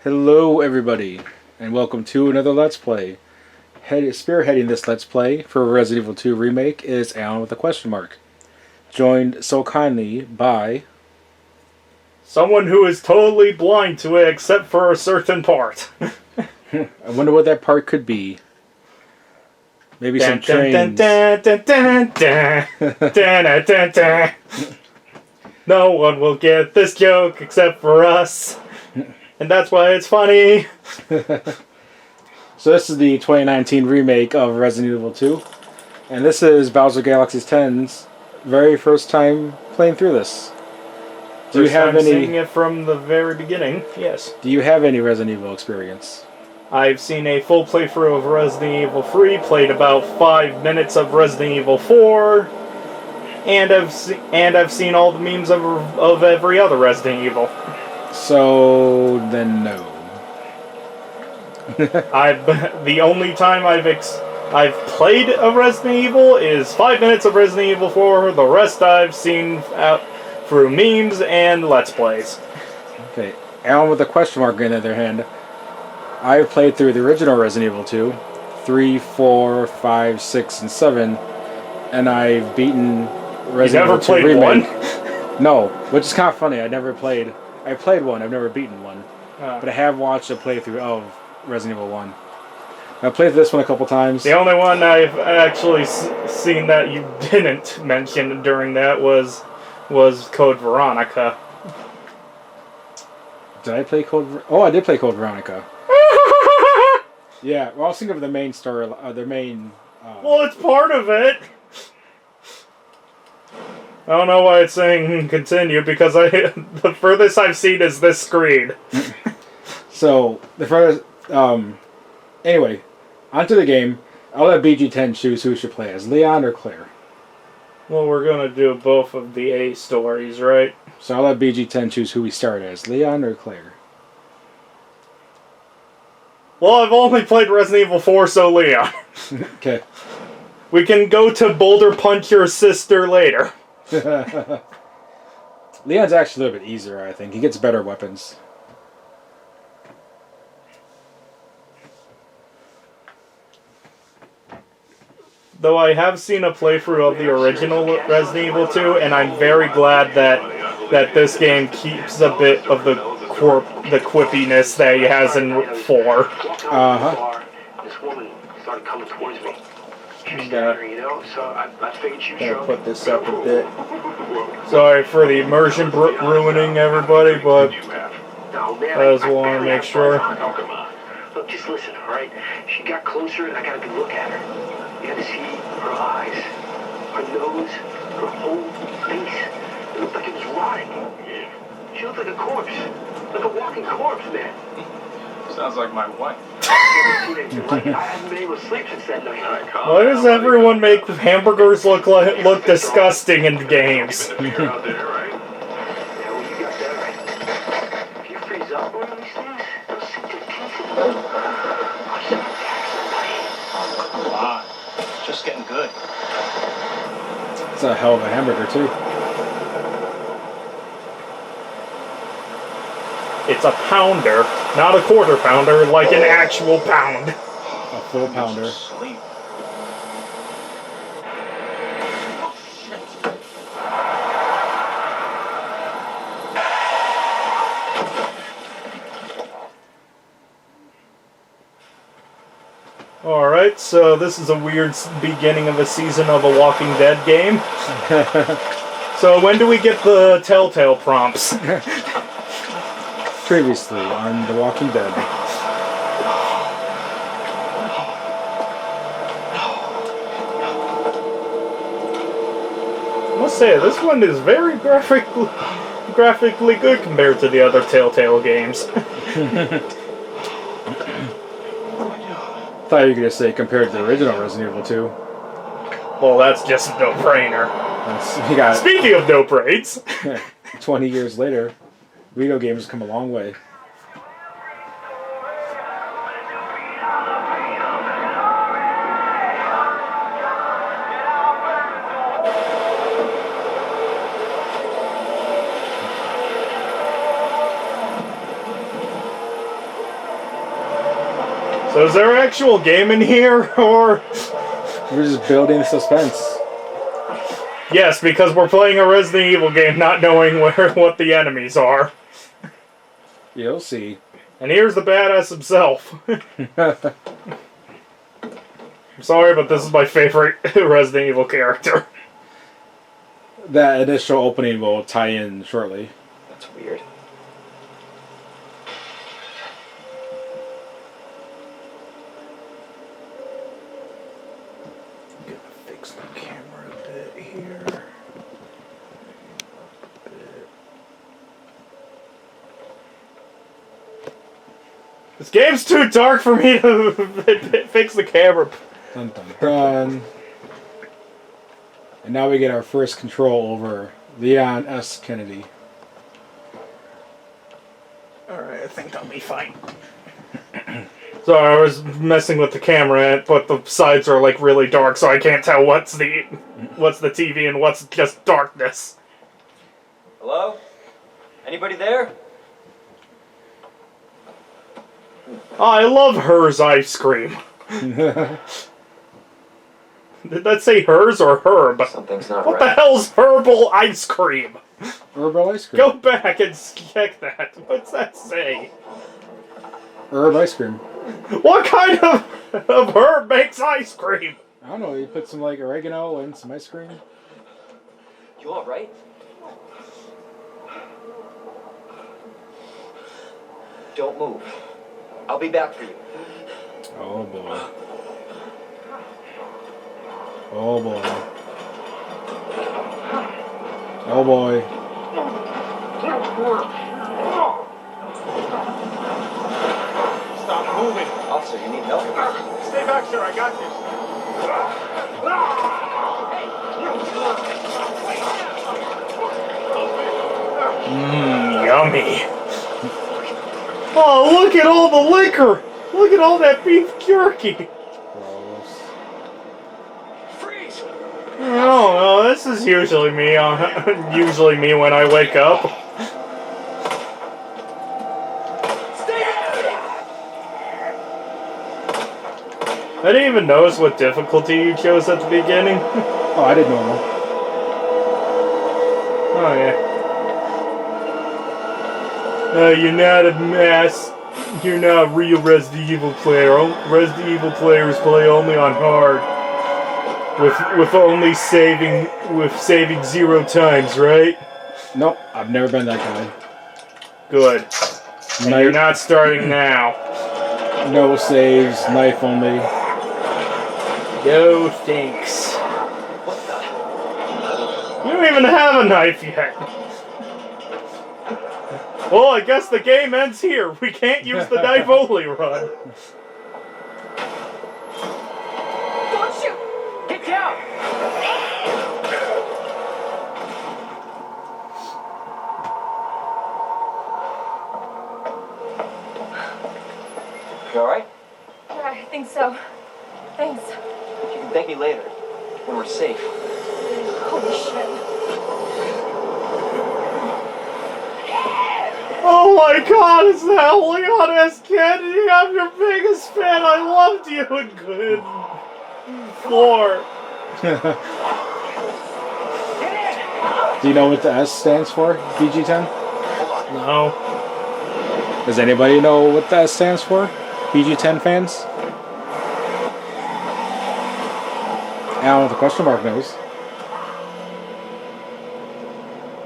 Hello everybody, and welcome to another Let's Play. Spearheading this Let's Play for Resident Evil 2 Remake is Alan with a question mark. Joined so kindly by... Someone who is totally blind to it except for a certain part. I wonder what that part could be. Maybe some trains. No one will get this joke except for us. And that's why it's funny. So this is the 2019 remake of Resident Evil 2. And this is Bowser Galaxy's 10's very first time playing through this. Do you have any... seeing it from the very beginning, yes. Do you have any Resident Evil experience? I've seen a full playthrough of Resident Evil 3, played about 5 minutes of Resident Evil 4, and I've seen all the memes of every other Resident Evil. So then no. The only time I've played a Resident Evil is 5 minutes of Resident Evil 4. The rest I've seen out through memes and Let's Plays. Okay, Alan with a question mark in the other hand. I've played through the original Resident Evil 2, 3, 4, 5, 6, and 7, and I've beaten Resident Evil 2 Remake. You never played 1? No, which is kind of funny. I played 1, I've never beaten 1. But I have watched a playthrough of Resident Evil 1. I played this one a couple times. The only one I've actually seen that you didn't mention during that was Code Veronica. Did I play Code... Oh, I did play Code Veronica. Yeah, well, I was thinking of the main story, the main... Well, it's part of it! I don't know why it's saying continue, because the furthest I've seen is this screen. So, the furthest... Anyway, onto the game. I'll let BG10 choose who should play as, Leon or Claire. Well, we're gonna do both of the A stories, right? So I'll let BG10 choose who we start as, Leon or Claire. Well, I've only played Resident Evil 4, so Leon. Okay. We can go to Boulder Punch Your Sister later. Leon's actually a little bit easier, I think. He gets better weapons. Though I have seen a playthrough of the original Resident Evil 2, and I'm very glad that this game keeps a bit of the quippiness that he has in 4. Uh-huh. This woman started coming towards me. She was Yeah. there, you know, so I figured she'd Gonna show put this up a bit. Sorry for the immersion ruining everybody, but No, man, I just want to make sure. Look, just listen, alright? She got closer and I got a good look at her. You had to see her eyes, her nose, her whole face. It looked like it was rotting. She looked like a corpse. Like a walking corpse, man. Sounds like my wife. I haven't been able to sleep since that night. Why does everyone make hamburgers look disgusting in games? You're out there, right? Yeah, well, you got that right. If you freeze up one of these things, they'll sink your teeth in them. I'll send you back somebody. Come on. It's just getting good. It's a hell of a hamburger, too. It's a pounder, not a quarter pounder, like an actual pound. A full pounder. Sleep. Alright, so this is a weird beginning of a season of a Walking Dead game. So when do we get the Telltale prompts? Previously on The Walking Dead. I must say, this one is very graphically good compared to the other Telltale games. I thought you were going to say compared to the original Resident Evil 2. Well, that's just a no-brainer. You got Speaking of no-brains, 20 years later, video games come a long way. So is there an actual game in here, or? We're just building suspense. Yes, because we're playing a Resident Evil game, not knowing what the enemies are. You'll see. And here's the badass himself. I'm sorry, but this is my favorite Resident Evil character. That initial opening will tie in shortly. That's weird. Gonna fix the camera a bit here. This game's too dark for me to fix the camera. Dun dun dun. And now we get our first control over Leon S. Kennedy. Alright, I think I'll be fine. Sorry, I was messing with the camera, but the sides are like really dark, so I can't tell what's the TV and what's just darkness. Hello? Anybody there? Oh, I love hers ice cream. Did that say hers or herb? Something's not What the right. hell's herbal ice cream? Herbal ice cream. Go back and check that. What's that say? Herb ice cream. What kind of herb makes ice cream? I don't know, you put some like oregano and some ice cream. You alright? Don't move. I'll be back for you. Oh boy. Oh boy. Oh boy. Stop moving. Officer, you need help? Stay back, sir. I got this. Yummy. Oh, look at all the liquor. Look at all that beef jerky. Gross. Freeze! Oh, this is usually me. Usually me when I wake up. Stay I didn't even notice what difficulty you chose at the beginning. Oh, I did normal. Oh yeah. You're not a mess. You're not a real Resident Evil player. Resident Evil players play only on hard. With only saving 0 times, right? Nope, I've never been that guy. Good. And Knife, you're not starting now. no saves, knife only. No thanks. You don't even have a knife yet. Well, I guess the game ends here. We can't use the knife only run. Don't shoot! Get down! You alright? Yeah, I think so. Thanks. You can thank me later, when we're safe. Holy shit. Oh my god, it's that Leon S. Kennedy. I'm your biggest fan. I loved you in good 4. Do you know what the S stands for? PG-10? No. Does anybody know what the S stands for? PG-10 fans? Alan with a question mark knows.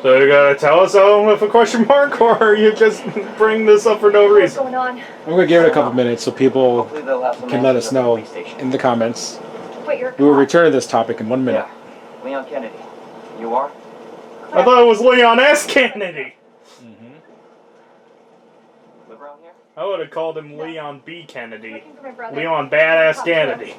So you gotta tell us with a question mark, or you just bring this up for no What's reason? going on? I'm going to give it a couple minutes so people Hopefully they'll have some can let answers us at the know police station. in the comments. Wait, you're a We will cop? return to this topic in 1 minute. Yeah. Leon Kennedy. You are? I thought it was Leon S. Kennedy. Live around here? I would have called him Leon B. Kennedy. Looking for my brother. Leon Badass Kennedy.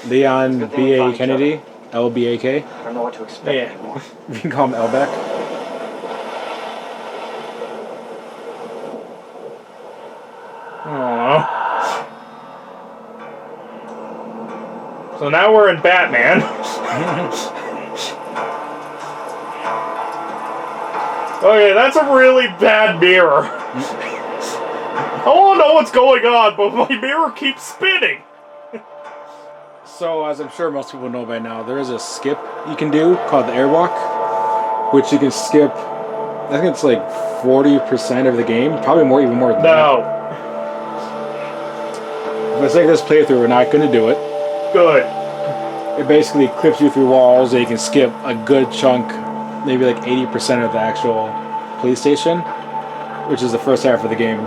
Leon Good thing we B.A. found each Kennedy. L.B.A.K. I don't know what to expect Yeah. anymore. We can call him L-Back. Aww. So now we're in Batman. Okay, that's a really bad mirror. I want to know what's going on, but my mirror keeps spinning. So, as I'm sure most people know by now, there is a skip you can do called the airwalk, which you can skip, I think it's like 40% of the game, probably more, even more than that. No. But it's like this playthrough, we're not going to do it. Good. It basically clips you through walls, and you can skip a good chunk, maybe like 80% of the actual police station, which is the first half of the game.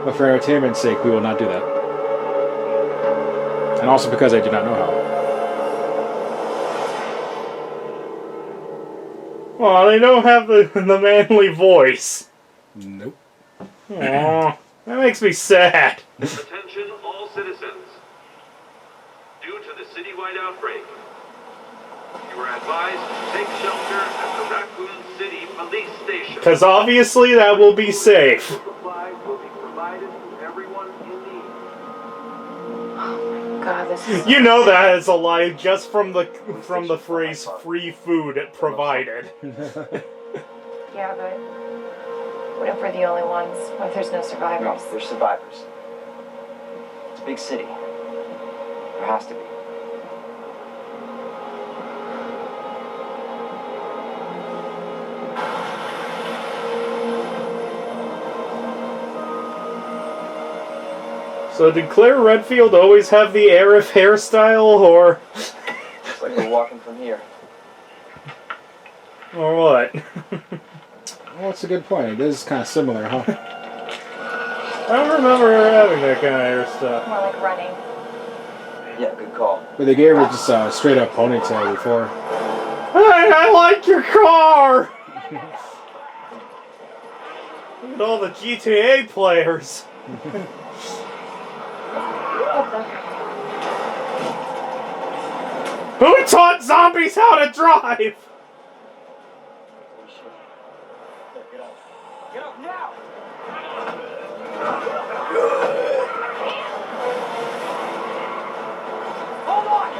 But for entertainment's sake, we will not do that. And also because I do not know how. Well, they don't have the manly voice. Nope. Aw, that makes me sad. Attention all citizens. Due to the citywide outbreak, you are advised to take shelter at the Raccoon City Police Station. Because obviously that will be safe. Supplies will be provided to everyone in need. God, this is... You know that is a lie just from the phrase "free food" provided. Yeah, but what if we're the only ones? What if there's no survivors? There's survivors. It's a big city. There has to be. So did Claire Redfield always have the Arif hairstyle, or It's like we're walking from here. what? Well, that's a good point. It is kind of similar, huh? I don't remember her having that kind of hairstyle. More like running. Yeah, good call. But they gave her just a straight up ponytail before. Hey, I like your car! Look at all the GTA players. What the... Who taught zombies how to drive? Get up now! Hold on!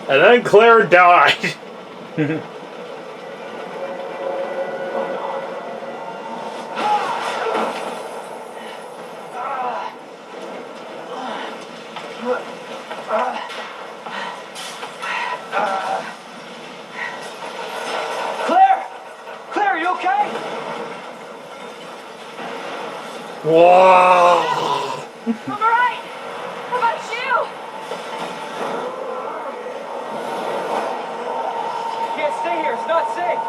And then Claire died. Claire! Claire, are you okay? Wow. I'm alright! How about you? You can't stay here. It's not safe.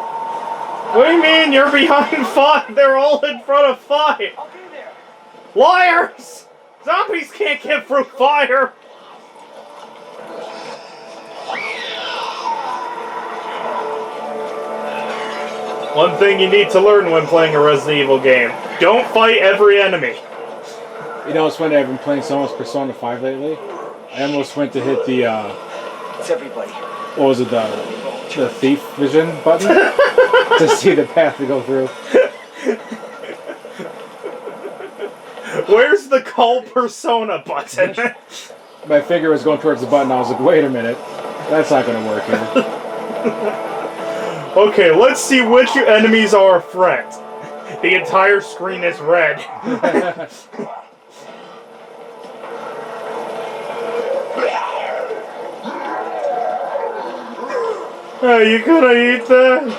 What do you mean you're behind fire? They're all in front of fire. I'll be there. Liars! Zombies can't get through fire. One thing you need to learn when playing a Resident Evil game: don't fight every enemy. You know, it's funny, I've been playing so much Persona 5 lately. I almost went to hit the, It's everybody. what was it, the thief vision button? To see the path to go through. Where's the call persona button? My finger was going towards the button, I was like, wait a minute. That's not going to work here. Okay, let's see which enemies are a threat. The entire screen is red. Hey, you gonna eat that?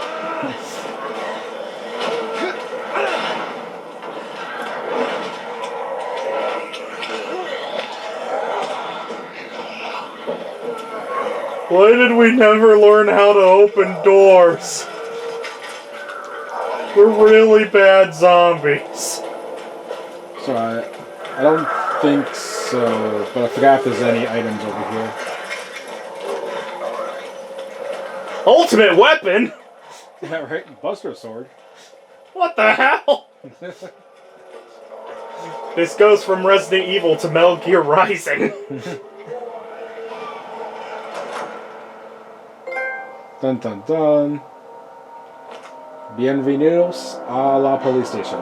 Why did we never learn how to open doors? We're really bad zombies. So I don't think so, but I forgot if there's any items over here. Ultimate weapon? Yeah, right? Buster sword. What the hell? This goes from Resident Evil to Metal Gear Rising. Dun dun dun. Bienvenidos a la police station.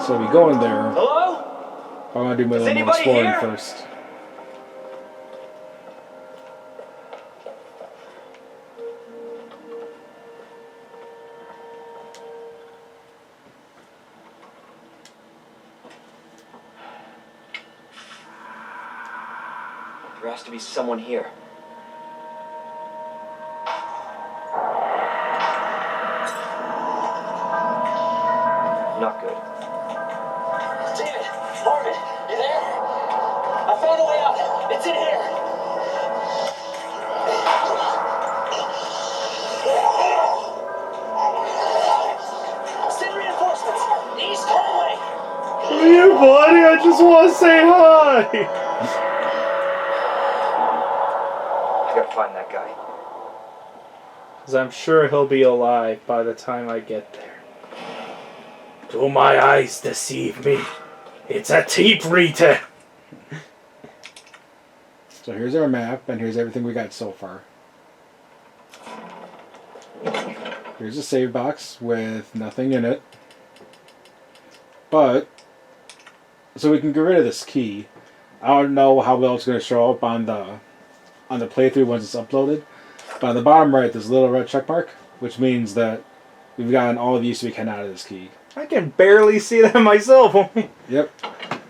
So we go in there. Hello? I want to do my little more anybody exploring here? first. There has to be someone here. Not good. David! Marvin! You there? I found a way out! It's in here! Send reinforcements! East hallway! Yeah, buddy, I just want to say hi! I gotta find that guy. Because I'm sure he'll be alive by the time I get there. Do my eyes deceive me? It's a tape reader! So here's our map, and here's everything we got so far. Here's a save box with nothing in it. But, so we can get rid of this key. I don't know how well it's going to show up on the playthrough once it's uploaded. But on the bottom right, there's a little red check mark, which means that we've gotten all of these so we can out of this key. I can barely see that myself. Yep.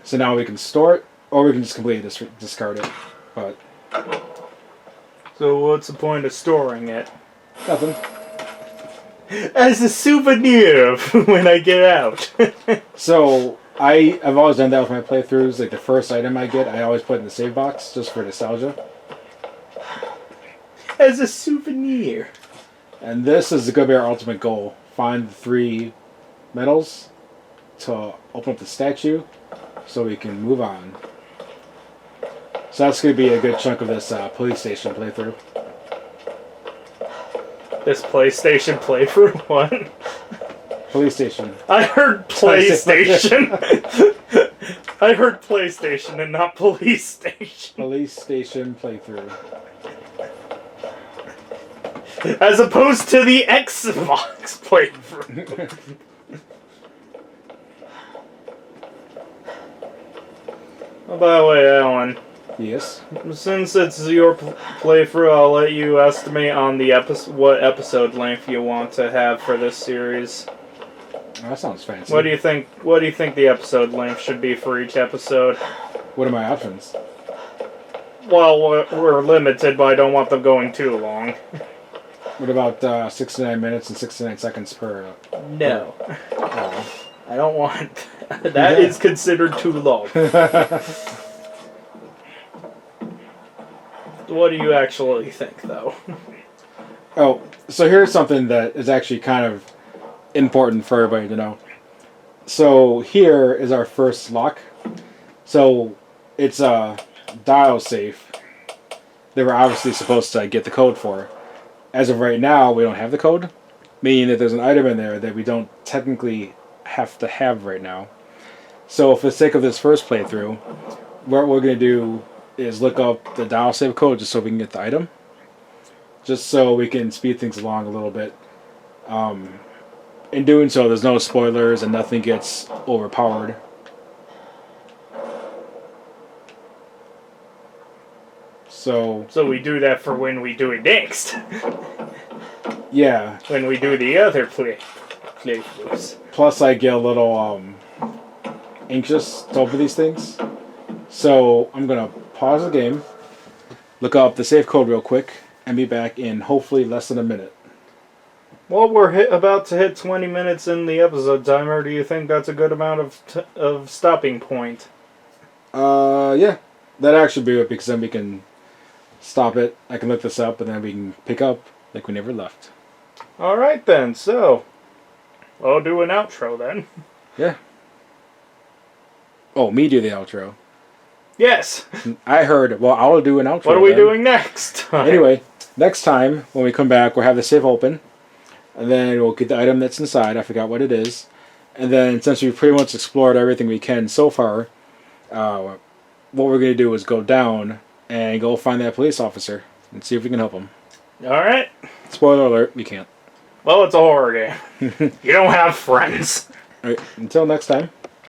So now we can store it, or we can just completely discard it. But So what's the point of storing it? nothing. As a souvenir of when I get out. So I've always done that with my playthroughs. Like the first item I get, I always put in the save box just for nostalgia. As a souvenir. And this is going to be our ultimate goal: find the 3 medals to open up the statue, so we can move on. So that's going to be a good chunk of this police station playthrough. This PlayStation playthrough? What? Police station. I heard PlayStation. I heard PlayStation and not police station. Police station playthrough. As opposed to the Xbox playthrough. Oh, by the way, Alan, Yes. since it's your playthrough, I'll let you estimate on the what episode length you want to have for this series. Oh, that sounds fancy. What do you think? What do you think the episode length should be for each episode? What are my options? Well, we're limited, but I don't want them going too long. What about 69 minutes and 69 seconds per? No, Oh. I don't want. That is considered too long. What do you actually think, though? Oh, so here's something that is actually kind of important for everybody to know. So here is our first lock. So it's a dial safe that we're obviously supposed to get the code for. As of right now, we don't have the code, meaning that there's an item in there that we don't technically have to have right now. So for the sake of this first playthrough, what we're going to do is look up the dial save code just so we can get the item. Just so we can speed things along a little bit. In doing so, there's no spoilers and nothing gets overpowered. So we do that for when we do it next. yeah. When we do the other playthroughs. Plus, I get a little anxious to open these things. So I'm gonna pause the game, look up the save code real quick, and be back in hopefully less than a minute. Well, we're about to hit 20 minutes in the episode timer. Do you think that's a good amount of stopping point? Yeah, that actually be it, because then we can stop it. I can look this up, and then we can pick up like we never left. All right then. So, I'll do an outro then. Yeah. Oh, me do the outro. Yes. I heard. Well, I'll do an outro. What are we then. doing next? Anyway, next time when we come back, we'll have the safe open, and then we'll get the item that's inside. I forgot what it is, And then, since we've pretty much explored everything we can so far, what we're going to do is go down and go find that police officer and see if we can help him. Alright. Spoiler alert, we can't. Well, it's a horror game. You don't have friends. Alright, until next time.